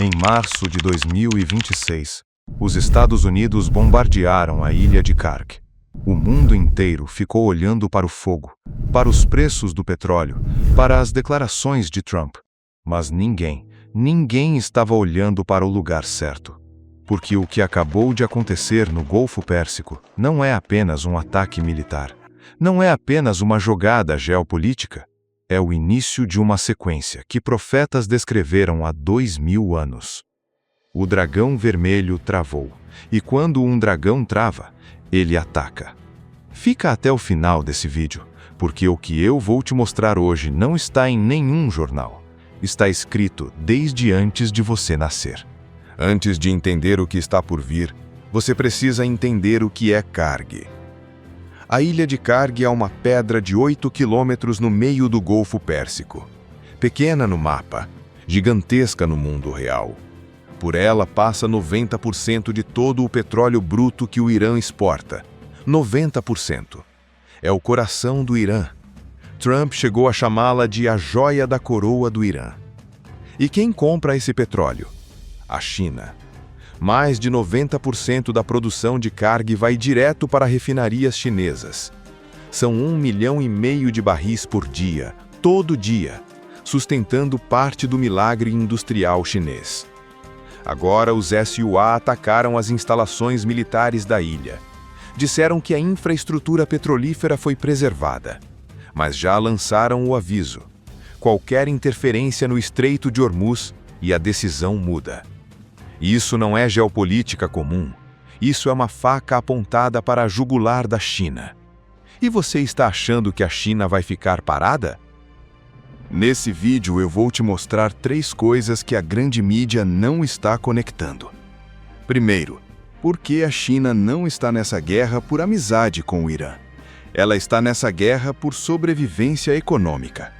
Em março de 2026, os Estados Unidos bombardearam a ilha de Karg. O mundo inteiro ficou olhando para o fogo, para os preços do petróleo, para as declarações de Trump. Mas ninguém estava olhando para o lugar certo. Porque o que acabou de acontecer no Golfo Pérsico não é apenas um ataque militar. Não é apenas uma jogada geopolítica. É o início de uma sequência que profetas descreveram há 2000 anos. O dragão vermelho travou, e quando um dragão trava, ele ataca. Fica até o final desse vídeo, porque o que eu vou te mostrar hoje não está em nenhum jornal. Está escrito desde antes de você nascer. Antes de entender o que está por vir, você precisa entender o que é Karg. A ilha de Karg é uma pedra de 8 quilômetros no meio do Golfo Pérsico. Pequena no mapa, gigantesca no mundo real. Por ela passa 90% de todo o petróleo bruto que o Irã exporta. 90%. É o coração do Irã. Trump chegou a chamá-la de a joia da coroa do Irã. E quem compra esse petróleo? A China. Mais de 90% da produção de Karg vai direto para refinarias chinesas. São 1,5 milhão de barris por dia, todo dia, sustentando parte do milagre industrial chinês. Agora os SUA atacaram as instalações militares da ilha. Disseram que a infraestrutura petrolífera foi preservada, mas já lançaram o aviso. Qualquer interferência no Estreito de Hormuz e a decisão muda. Isso não é geopolítica comum. Isso é uma faca apontada para a jugular da China. E você está achando que a China vai ficar parada? Nesse vídeo eu vou te mostrar 3 coisas que a grande mídia não está conectando. Primeiro, por que a China não está nessa guerra por amizade com o Irã? Ela está nessa guerra por sobrevivência econômica.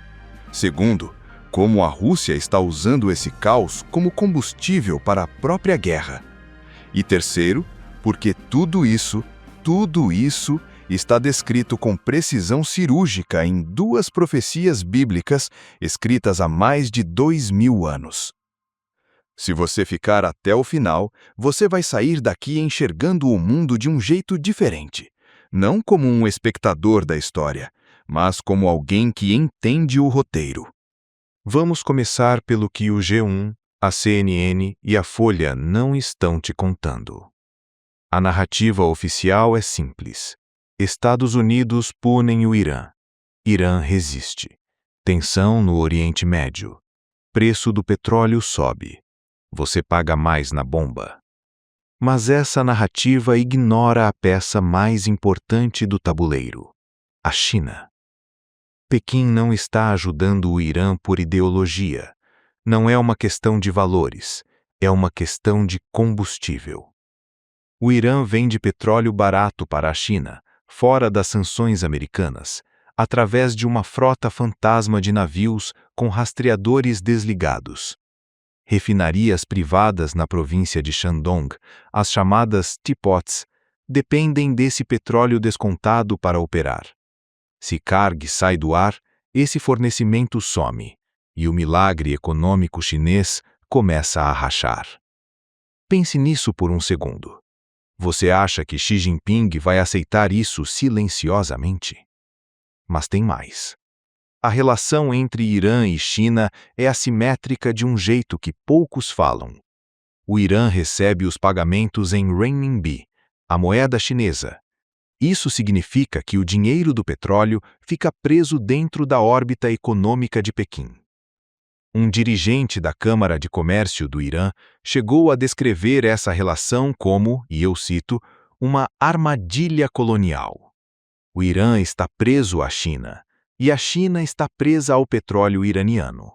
Segundo, como a Rússia está usando esse caos como combustível para a própria guerra. E terceiro, porque tudo isso está descrito com precisão cirúrgica em 2 profecias bíblicas escritas há mais de 2000 anos. Se você ficar até o final, você vai sair daqui enxergando o mundo de um jeito diferente. Não como um espectador da história, mas como alguém que entende o roteiro. Vamos começar pelo que o G1, a CNN e a Folha não estão te contando. A narrativa oficial é simples. Estados Unidos punem o Irã. Irã resiste. Tensão no Oriente Médio. Preço do petróleo sobe. Você paga mais na bomba. Mas essa narrativa ignora a peça mais importante do tabuleiro: a China. Pequim não está ajudando o Irã por ideologia. Não é uma questão de valores, é uma questão de combustível. O Irã vende petróleo barato para a China, fora das sanções americanas, através de uma frota fantasma de navios com rastreadores desligados. Refinarias privadas na província de Shandong, as chamadas teapots, dependem desse petróleo descontado para operar. Se Karg sai do ar, esse fornecimento some, e o milagre econômico chinês começa a rachar. Pense nisso por um segundo. Você acha que Xi Jinping vai aceitar isso silenciosamente? Mas tem mais. A relação entre Irã e China é assimétrica de um jeito que poucos falam. O Irã recebe os pagamentos em renminbi, a moeda chinesa. Isso significa que o dinheiro do petróleo fica preso dentro da órbita econômica de Pequim. Um dirigente da Câmara de Comércio do Irã chegou a descrever essa relação como, e eu cito, uma armadilha colonial. O Irã está preso à China, e a China está presa ao petróleo iraniano.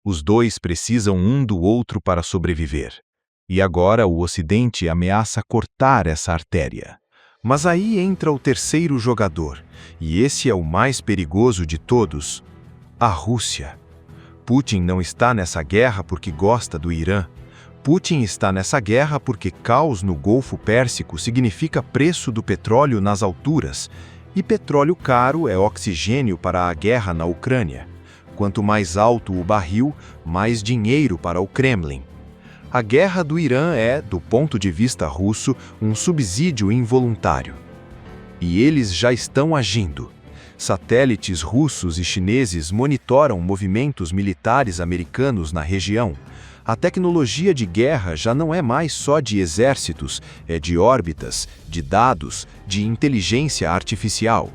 Os dois precisam um do outro para sobreviver, e agora o Ocidente ameaça cortar essa artéria. Mas aí entra o terceiro jogador, e esse é o mais perigoso de todos: a Rússia. Putin não está nessa guerra porque gosta do Irã. Putin está nessa guerra porque caos no Golfo Pérsico significa preço do petróleo nas alturas, e petróleo caro é oxigênio para a guerra na Ucrânia. Quanto mais alto o barril, mais dinheiro para o Kremlin. A guerra do Irã é, do ponto de vista russo, um subsídio involuntário. E eles já estão agindo. Satélites russos e chineses monitoram movimentos militares americanos na região. A tecnologia de guerra já não é mais só de exércitos, é de órbitas, de dados, de inteligência artificial.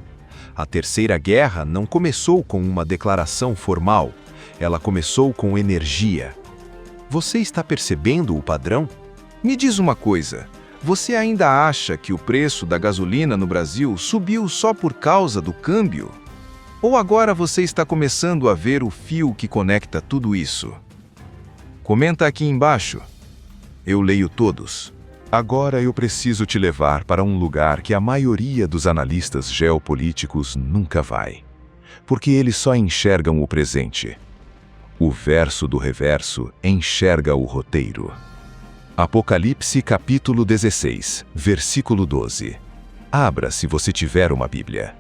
A Terceira Guerra não começou com uma declaração formal, ela começou com energia. Você está percebendo o padrão? Me diz uma coisa, você ainda acha que o preço da gasolina no Brasil subiu só por causa do câmbio? Ou agora você está começando a ver o fio que conecta tudo isso? Comenta aqui embaixo. Eu leio todos. Agora eu preciso te levar para um lugar que a maioria dos analistas geopolíticos nunca vai. Porque eles só enxergam o presente. O verso do reverso enxerga o roteiro. Apocalipse capítulo 16, versículo 12. Abra se você tiver uma Bíblia.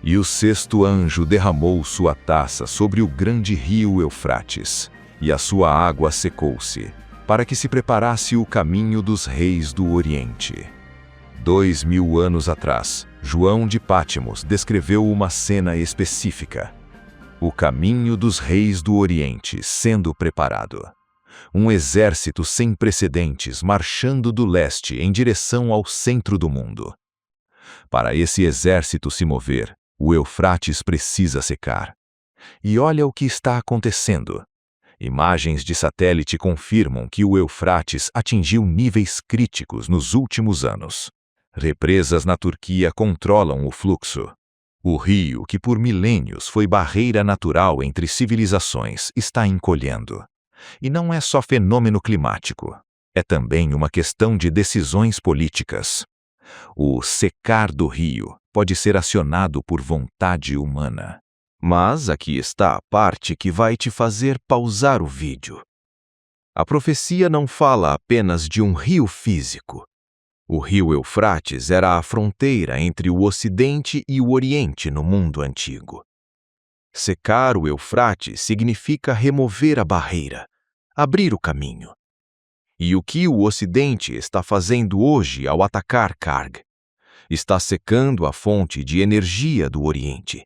E o sexto anjo derramou sua taça sobre o grande rio Eufrates, e a sua água secou-se, para que se preparasse o caminho dos reis do Oriente. 2000 anos atrás, João de Patmos descreveu uma cena específica. O caminho dos reis do Oriente sendo preparado. Um exército sem precedentes marchando do leste em direção ao centro do mundo. Para esse exército se mover, o Eufrates precisa secar. E olha o que está acontecendo. Imagens de satélite confirmam que o Eufrates atingiu níveis críticos nos últimos anos. Represas na Turquia controlam o fluxo. O rio, que por milênios foi barreira natural entre civilizações, está encolhendo. E não é só fenômeno climático. É também uma questão de decisões políticas. O secar do rio pode ser acionado por vontade humana. Mas aqui está a parte que vai te fazer pausar o vídeo. A profecia não fala apenas de um rio físico. O rio Eufrates era a fronteira entre o Ocidente e o Oriente no mundo antigo. Secar o Eufrates significa remover a barreira, abrir o caminho. E o que o Ocidente está fazendo hoje ao atacar Karg? Está secando a fonte de energia do Oriente.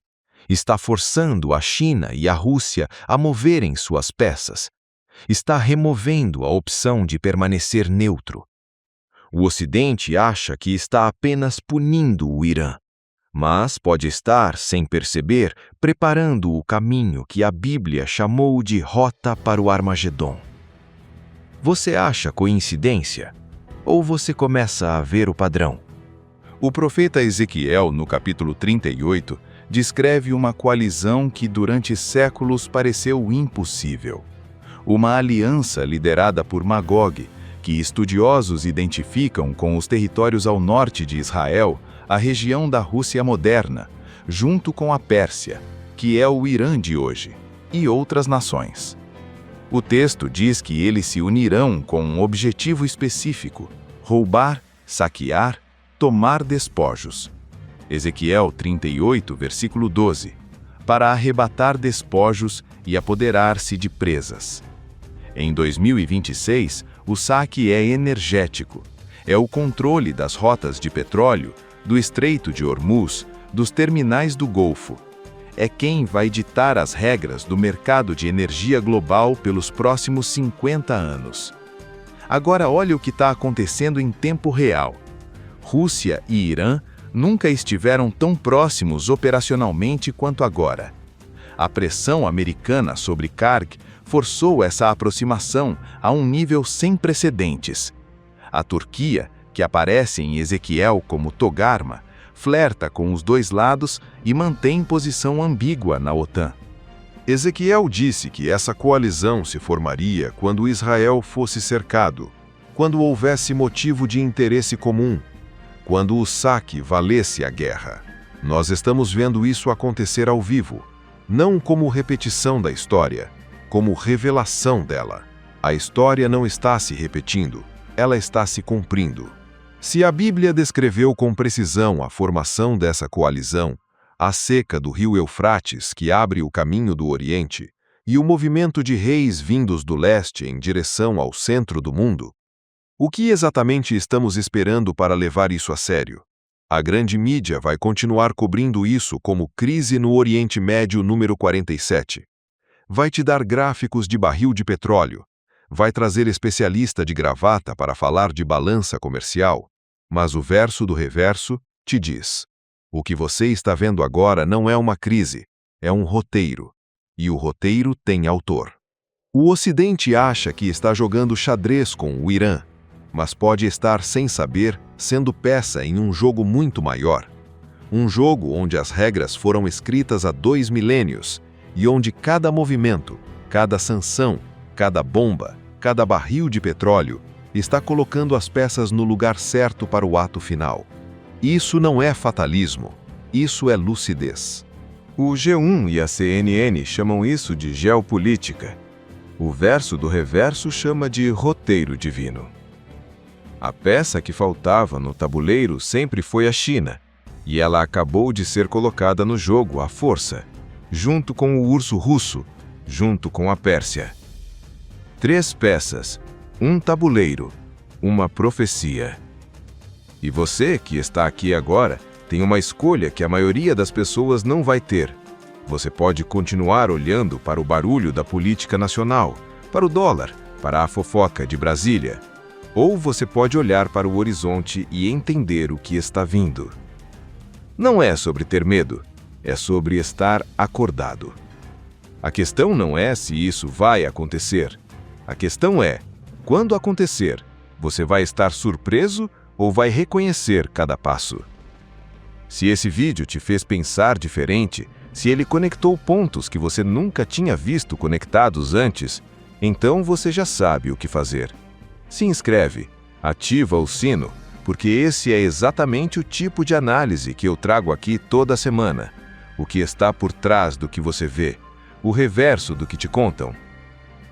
Está forçando a China e a Rússia a moverem suas peças. Está removendo a opção de permanecer neutro. O Ocidente acha que está apenas punindo o Irã, mas pode estar, sem perceber, preparando o caminho que a Bíblia chamou de rota para o Armagedon. Você acha coincidência? Ou você começa a ver o padrão? O profeta Ezequiel, no capítulo 38, descreve uma coalizão que durante séculos pareceu impossível. Uma aliança liderada por Magog, que estudiosos identificam com os territórios ao norte de Israel, a região da Rússia moderna, junto com a Pérsia, que é o Irã de hoje, e outras nações. O texto diz que eles se unirão com um objetivo específico: roubar, saquear, tomar despojos. Ezequiel 38, versículo 12, para arrebatar despojos e apoderar-se de presas. Em 2026, o saque é energético. É o controle das rotas de petróleo, do Estreito de Hormuz, dos terminais do Golfo. É quem vai ditar as regras do mercado de energia global pelos próximos 50 anos. Agora olha o que está acontecendo em tempo real. Rússia e Irã nunca estiveram tão próximos operacionalmente quanto agora. A pressão americana sobre Karg forçou essa aproximação a um nível sem precedentes. A Turquia, que aparece em Ezequiel como Togarma, flerta com os dois lados e mantém posição ambígua na OTAN. Ezequiel disse que essa coalizão se formaria quando Israel fosse cercado, quando houvesse motivo de interesse comum, quando o saque valesse a guerra. Nós estamos vendo isso acontecer ao vivo, não como repetição da história, como revelação dela. A história não está se repetindo, ela está se cumprindo. Se a Bíblia descreveu com precisão a formação dessa coalizão, a seca do rio Eufrates que abre o caminho do Oriente, E o movimento de reis vindos do leste em direção ao centro do mundo? O que exatamente estamos esperando para levar isso a sério? A grande mídia vai continuar cobrindo isso como crise no Oriente Médio número 47. Vai te dar gráficos de barril de petróleo. Vai trazer especialista de gravata para falar de balança comercial. Mas o verso do reverso te diz: o que você está vendo agora não é uma crise, é um roteiro. E o roteiro tem autor. O Ocidente acha que está jogando xadrez com o Irã, mas pode estar, sem saber, sendo peça em um jogo muito maior. Um jogo onde as regras foram escritas há 2 milênios e onde cada movimento, cada sanção, cada bomba, cada barril de petróleo está colocando as peças no lugar certo para o ato final. Isso não é fatalismo, isso é lucidez. O G1 e a CNN chamam isso de geopolítica. O verso do reverso chama de roteiro divino. A peça que faltava no tabuleiro sempre foi a China, e ela acabou de ser colocada no jogo à força, junto com o urso russo, junto com a Pérsia. 3 peças, um tabuleiro, uma profecia. E você que está aqui agora tem uma escolha que a maioria das pessoas não vai ter. Você pode continuar olhando para o barulho da política nacional, para o dólar, para a fofoca de Brasília. Ou você pode olhar para o horizonte e entender o que está vindo. Não é sobre ter medo, é sobre estar acordado. A questão não é se isso vai acontecer. A questão é, quando acontecer, você vai estar surpreso ou vai reconhecer cada passo? Se esse vídeo te fez pensar diferente, se ele conectou pontos que você nunca tinha visto conectados antes, então você já sabe o que fazer. Se inscreve, ativa o sino, porque esse é exatamente o tipo de análise que eu trago aqui toda semana. O que está por trás do que você vê, o reverso do que te contam.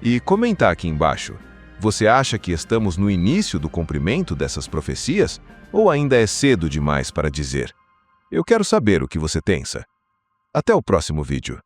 E comenta aqui embaixo, você acha que estamos no início do cumprimento dessas profecias ou ainda é cedo demais para dizer? Eu quero saber o que você pensa. Até o próximo vídeo.